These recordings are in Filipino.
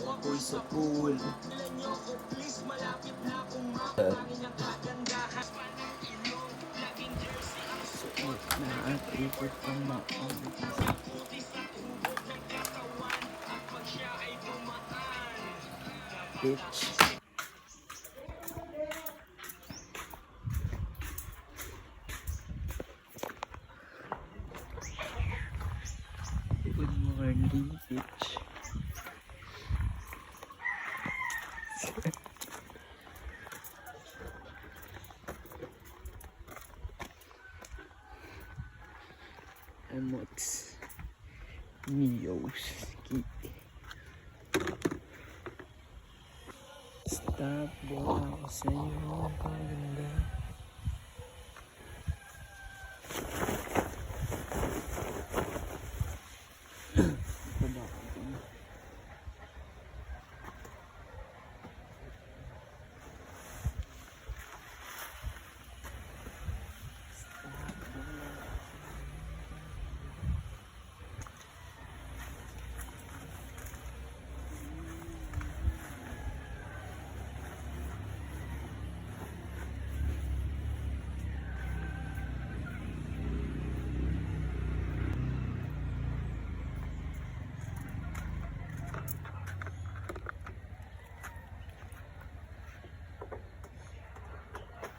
Ako'y sa pool. Suot na at ikot ang maobitis. Bitch. Good morning, bitch. Emotes Miyoski. Stop bola ako sa'yo, kaganda.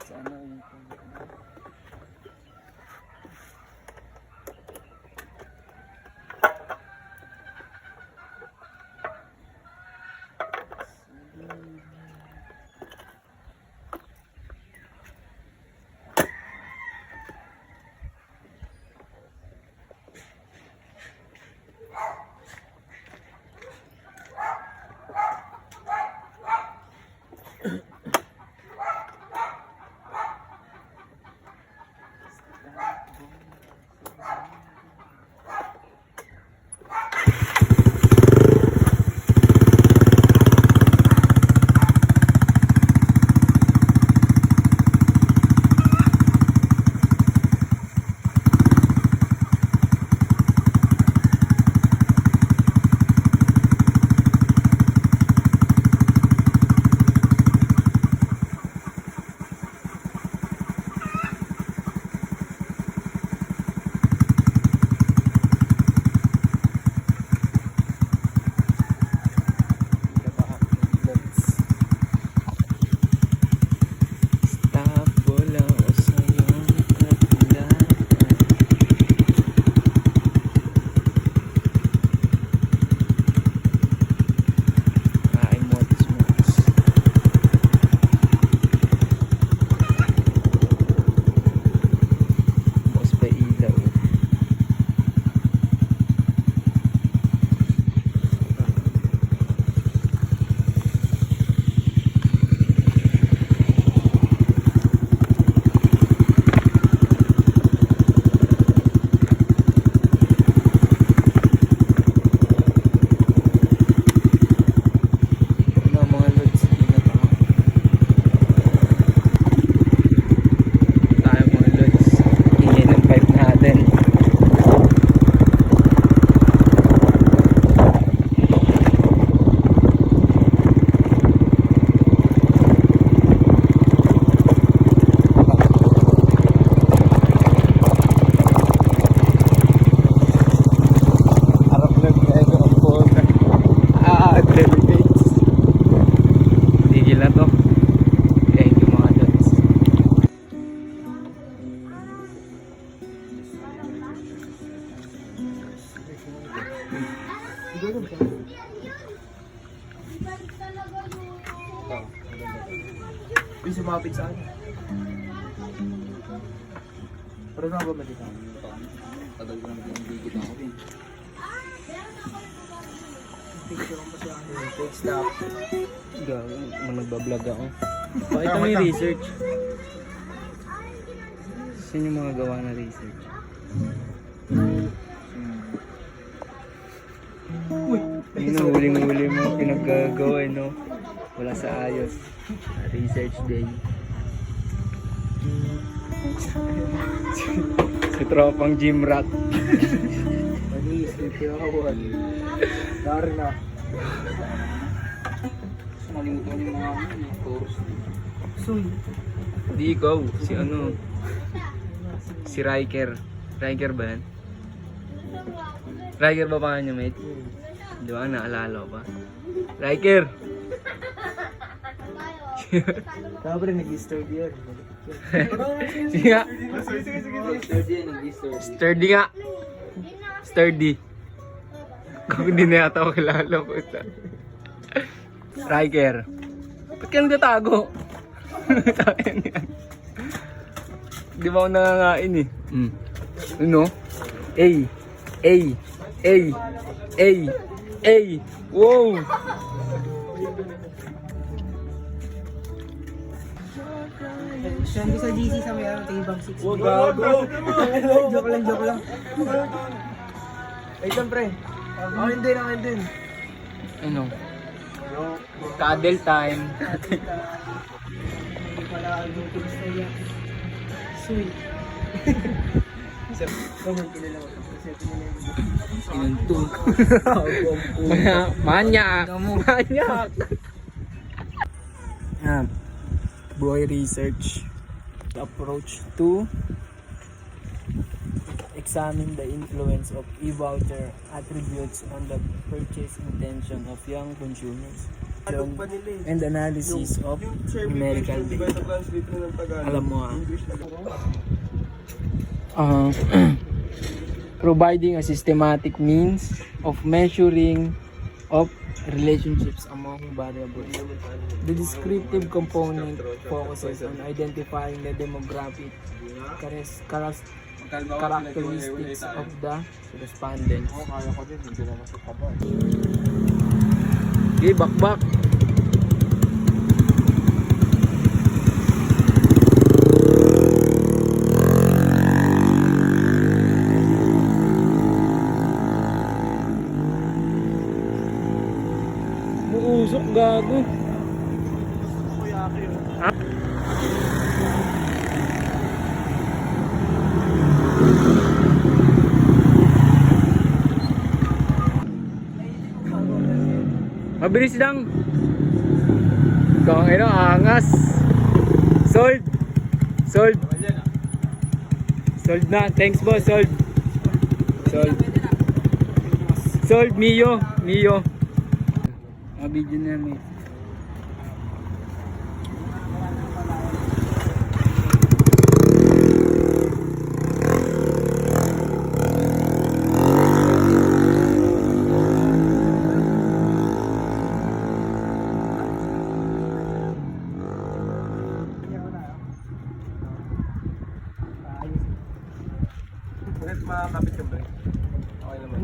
Sana yung sumapit sa akin. Pero na ba malita? Tagal ko naman yung bigit ako din. Picture ko pa siya. Take stop. Nagbablog ako. Pakita mo yung research. Saan yung mga gawa na research? Uy! Yun ang huling-huli mo pinaggagawa, no? Wala sa ayos. Research day. Si tropang gym rat. Mag-iisip yung kawan. Dari na. Malimutan yung mga course. Di ikaw, si ano? Si Riker. Riker ba yan? Riker ba pa niya, mate? Di ba, naalala ko pa? Riker! Dapat rin nag-disturb yan. Sige nga. Disturb yan, nag-disturb. Sturdy nga. Sturdy. Kung hindi na yata ako kilala ko ito. Riker. Ba't ka nagtatago? Takin yan. Di ba ako nangangain eh? Ano? A. A. A. A. A. Wow! Siyempre sa GC sa may table 6. Wag gago! Joke lang, joke lang. Ay, siyempre. Akin din. Ano? Cuddle time. Hindi pala yung pinstay yan. Sweet. Ganun kilala ko. Kasi pinala yung Inuntung. Manyak! Manyak! Yan. Boy research. The approach to examine the influence of e-voucher attributes on the purchase intention of young consumers. And analysis of numerical data. Alam mo providing a systematic means of measuring of relationships among variables. The descriptive component focuses on identifying the demographic characteristics of the respondents. kaya ko din, hindi naman sa kaba. Okay, bakbak. Muusok gago. Ha? Mabilis lang. Kung ano, angas. Sold. Sold. Sold na. Thanks boss, sold. Sold. Sold, Mio. Mio. Video na may. Makakapit ka ba? Okay naman.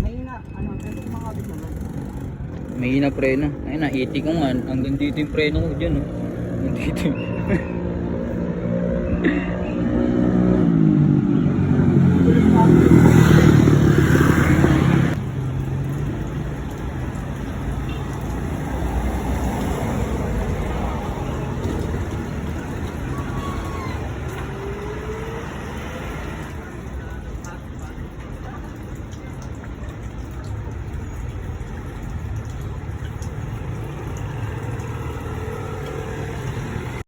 Mahina. Ano? Makakapit naman. Mahina preno. Ayun na, iti ko nga. Hanggang dito yung preno ko dyan. Oh. Hanggang dito.